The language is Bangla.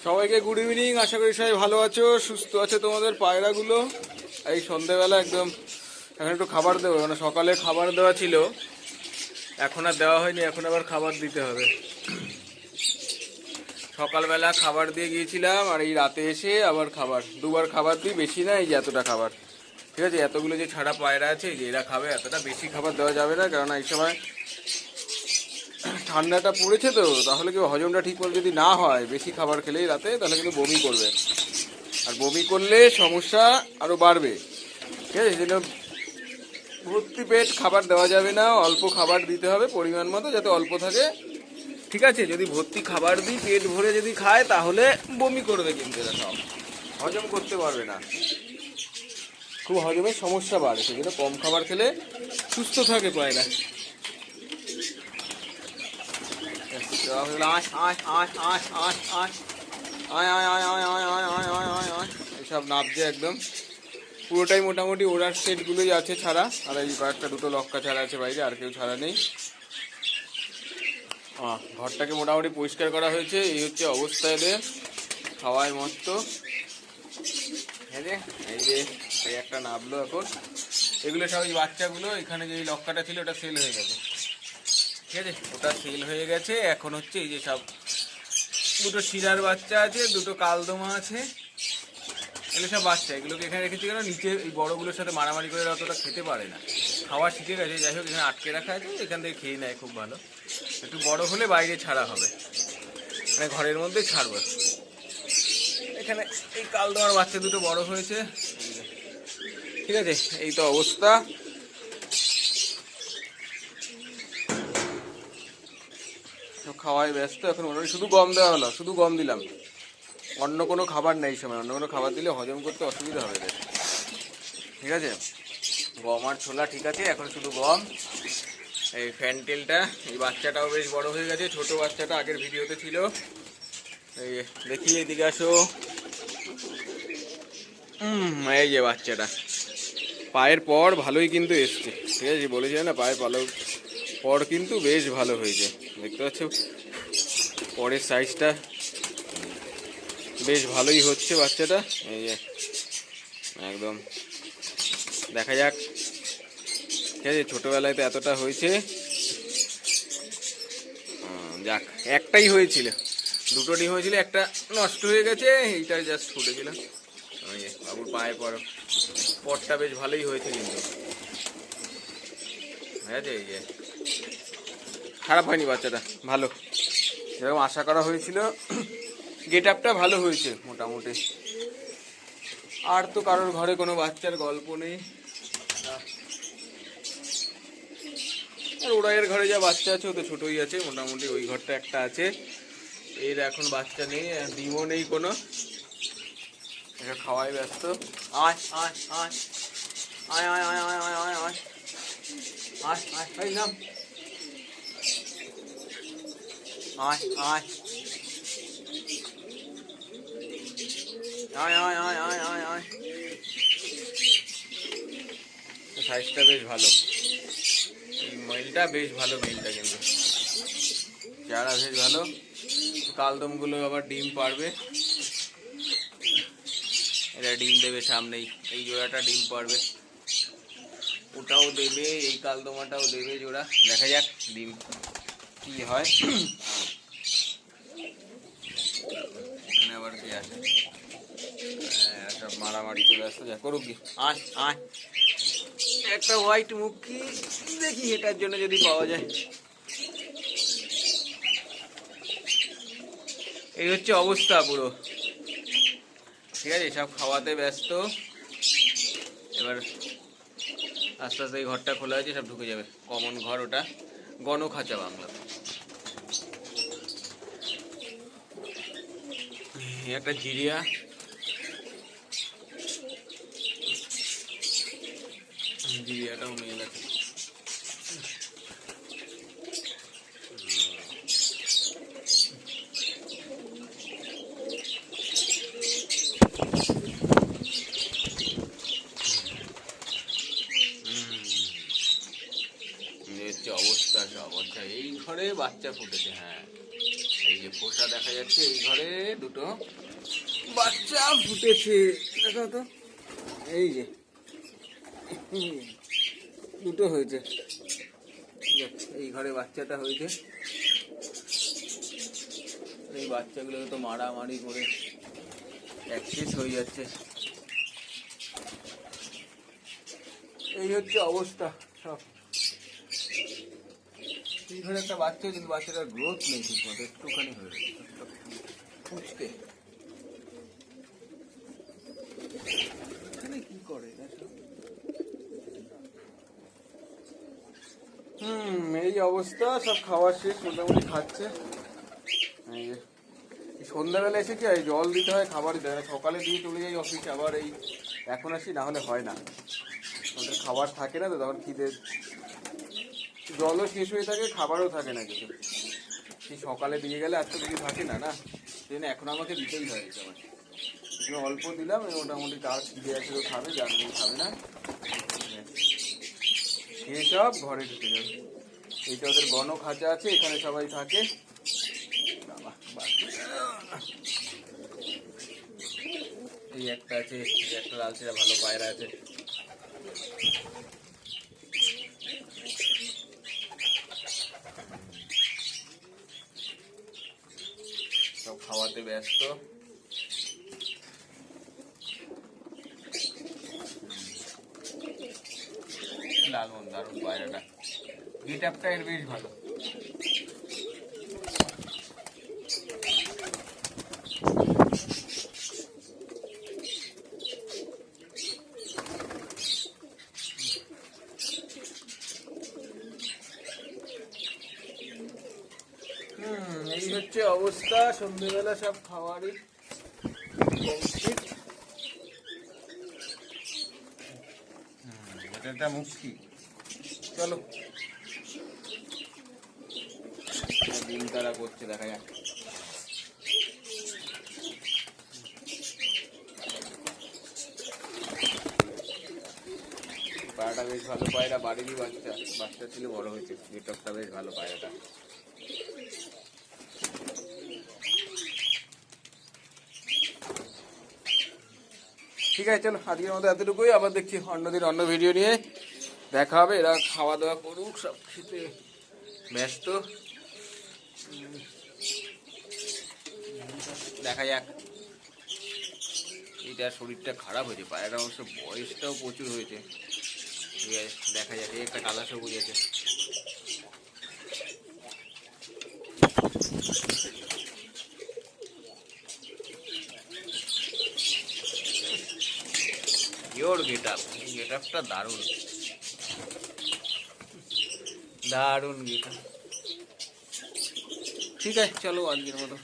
সবাইকে গুড ইভিনিং। আশা করি সবাই ভালো আছো, সুস্থ আছে তোমাদের পায়রাগুলো। এই সন্ধ্যেবেলা একদম এখন একটু খাবার দেবো, মানে সকালে খাবার দেওয়া ছিল, এখন আর দেওয়া হয়নি, এখন আবার খাবার দিতে হবে। সকালবেলা খাবার দিয়ে গিয়েছিলাম, আর এই রাতে এসে আবার খাবার, দুবার খাবার দিই, বেশি না, এই যে এতটা খাবার। ঠিক আছে, এতগুলো যে ছাড়া পায়রা আছে যে এরা খাবে, এতটা বেশি খাবার দেওয়া যাবে না, কেননা এই সময় ঠান্ডাটা পড়েছে তো, তাহলে কি হজমটা ঠিক মতো যদি না হয়, বেশি খাবার খেলেই রাতে, তাহলে কিন্তু বমি করবে, আর বমি করলে সমস্যা আরও বাড়বে। ঠিক আছে, সেজন্য ভর্তি পেট খাবার দেওয়া যাবে না, অল্প খাবার দিতে হবে পরিমাণ মতো, যাতে অল্প থাকে। ঠিক আছে, যদি ভর্তি খাবার দিই, পেট ভরে যদি খায়, তাহলে বমি করবে, কিন্তু এরা সব হজম করতে পারবে না, খুব হজমের সমস্যা বাড়ে। সেজন্য কম খাবার খেলে সুস্থ থাকে পায়রা। এইসব নাবছে একদম, পুরোটাই মোটামুটি ওরার সেটগুলোই আছে ছাড়া, আর এই কয়েকটা দুটো লক্কা ছাড়া আছে বাইরে, আর কেউ ছাড়া নেই। ঘরটাকে মোটামুটি পরিষ্কার করা হয়েছে, এই হচ্ছে অবস্থা এদের, খাওয়ায় মস্ত। হ্যাঁ রে, এই যে এই একটা নাবলো এখন, এগুলো সব এই বাচ্চাগুলো, এখানে যে লক্কাটা ছিল ওটা সেল হয়ে গেছে। ঠিক আছে, ওটা সেল হয়ে গেছে, এখন হচ্ছে এই যে সব দুটো শিরার বাচ্চা আছে, দুটো কালদমা আছে, এগুলো সব বাচ্চা। এগুলোকে এখানে রেখেছি কেন, নিচে এই বড়গুলোর সাথে মারামারি করে অতটা খেতে পারে না, খাওয়া শিখে গেছে। যাই হোক, এখানে আটকে রাখা আছে, এখান থেকে খেয়ে নেয়, খুব ভালো। একটু বড় হলে বাইরে ছাড়া হবে, মানে ঘরের মধ্যে ছাড়বো। এখানে এই কালদমার বাচ্চা দুটো বড় হয়েছে। ঠিক আছে, এই তো অবস্থা। খাওয়াই ব্যস্ত এখন, মোটামুটি শুধু গম দেওয়া হলো, শুধু গম দিলাম, অন্য কোনো খাবার নেই। সময় অন্য কোনো খাবার দিলে হজম করতে অসুবিধা হবে। ঠিক আছে, গম আর ছোলা ঠিক আছে, এখন শুধু গম। এই ফ্যানটেলটা, এই বাচ্চাটাও বেশ বড় হয়ে গেছে, ছোট বাচ্চাটা আগের ভিডিওতে ছিল। এই দেখি, এদিকে আসো। এই যে বাচ্চাটা, পায়ের পর ভালোই কিন্তু এসছে। ঠিক আছে, বলেছিলাম না, পায়ের পালক পর কিন্তু বেশ ভালো হয়েছে, দেখতে পাচ্ছ পরের সাইজটা বেশ ভালোই হচ্ছে বাচ্চাটা। এই যে একদম দেখা যাক। ঠিক আছে, ছোটোবেলায় তো এতটা হয়েছে, যাক। একটাই হয়েছিল, দুটো ডিম হয়েছিল, একটা নষ্ট হয়ে গেছে, এইটা জাস্ট ফুটেছিল। ওই যে বাবুর পায়ের পরটা বেশ ভালোই হয়েছে কিন্তু। ঠিক আছে, এই যে খারাপ হয়নি বাচ্চাটা, ভালো, যেরকম আশা করা হয়েছিল। গেট আপটা ভালো হয়েছে মোটামুটি। আর তো কারোর ঘরে কোনো বাচ্চার গল্প নেই। আর ওরাইয়ের ঘরে যা বাচ্চা আছে, ও তো ছোটই আছে মোটামুটি, ওই ঘরটা একটা আছে, এর এখন বাচ্চা নেই, ডিমও নেই কোনো, এটা খাওয়াই ব্যস্ত। আয় আয় আয় আয় আয় আয় আয় আয় আয় আয় আয় আয় আয় নাম আয় আয় আয় আয় আয় আয় আয় আয়। সাইজটা বেশ ভালো, এই মেলটা বেশ ভালো, মেলটা কিন্তু চেহারা বেশ ভালো। কালদমগুলো আবার ডিম পারবে, এরা ডিম দেবে সামনেই, এই জোড়াটা ডিম পারবে, ওটাও দেবে, এই কালদমাটাও দেবে জোড়া, দেখা যাক ডিম কি হয়। এখানে আবার কে আছে, সব মারামারি চলে আসতে, যা করুক কি। আয় আয়, একটা হোয়াইট মুখী দেখি, এটার জন্য যদি পাওয়া যায়। এই হচ্ছে অবস্থা পুরো। ঠিক আছে, সব খাওয়াতে ব্যস্ত, এবার আস্তে আস্তে এই ঘরটা খোলা হয়েছে, সব ঢুকে যাবে। কমন ঘর ওটা, গণখাঁচা বাংলা। একটা জিরিয়া, জিরিয়াটাও মেল আছে। অবস্থা সব, আচ্ছা এই ঘরে বাচ্চা ফুটেছে, হ্যাঁ এই যে খোসা দেখা যাচ্ছে। এই ঘরে দুটো বাচ্চা ফুটেছে, দেখো তো, এই যে দুটো হয়েছে। এই ঘরে বাচ্চাটা হয়েছে। এই বাচ্চাগুলো তো মারামারি করে অ্যাক্সেস হয়ে যাচ্ছে। এই হচ্ছে অবস্থা সব। এই ঘরে একটা বাচ্চা, কিন্তু বাচ্চাটার গ্রোথ নেই ঠিক মতো, একটুখানি হয়ে গেছে ফুটতে। এখানে কি করে এই অবস্থা। সব খাওয়া শেষ, মোটামুটি খাচ্ছে। সন্ধ্যাবেলা এসে কি হয়, জল দিতে হয়, খাবার দিতে হয়। সকালে দিয়ে চলে যাই অফিসে, আবার এই এখন আসি, না হলে হয় না। ওদের খাবার থাকে না তো, তখন খিদে, জলও শেষ হয়ে থাকে, খাবারও থাকে না কিছু। সেই সকালে দিয়ে গেলে আর তো কিছু থাকে না, না সেই জন্য এখন আমাকে দিতেই হয়। আমার একটু অল্প দিলাম, মোটামুটি কার খিদে আছে তো খাবে, যার নেই খাবে না। খেয়ে সব ঘরে ঢুকে যাবে। এইটা ওদের গণ খাঁচা আছে, এখানে সবাই থাকে। এই একটা আছে, একটা লালচিরা ভালো পায়রা আছে। সব খাওয়াতে ব্যস্ত। লালমন দারুণ পায়রাটা, গেট আপটা এর বেশ ভালো। এই হচ্ছে অবস্থা। সন্ধ্যেবেলা সব খাওয়ারই কমপ্লিট। এটা মুক্তি। চলো, ডিম তারা করছে, দেখা যাক। পায়রাটা বেশ ভালো পায়রা, বাড়িরই বাচ্চা, বাচ্চা ছিল, বড় হয়েছে। গেটআপটা বেশ ভালো পায়রাটা। ঠিক আছে, চলো আজকের মতো এতটুকুই। আবার দেখছি অন্যদিন অন্য ভিডিও নিয়ে দেখা হবে। এরা খাওয়া দাওয়া করুক, সব খেতে ব্যস্ত। দেখা যাক। এইটার শরীরটা খারাপ হয়েছে, পায়রা অবশ্য বয়সটাও প্রচুর হয়েছে। ঠিক আছে, দেখা যাক। এই একটা কালা সবুজ আছে। ইয়োর গেটআপ, গেটআপটা দারুণ, দারুণ গেটআপ। ঠিক আছে, চলো আজকের মতো।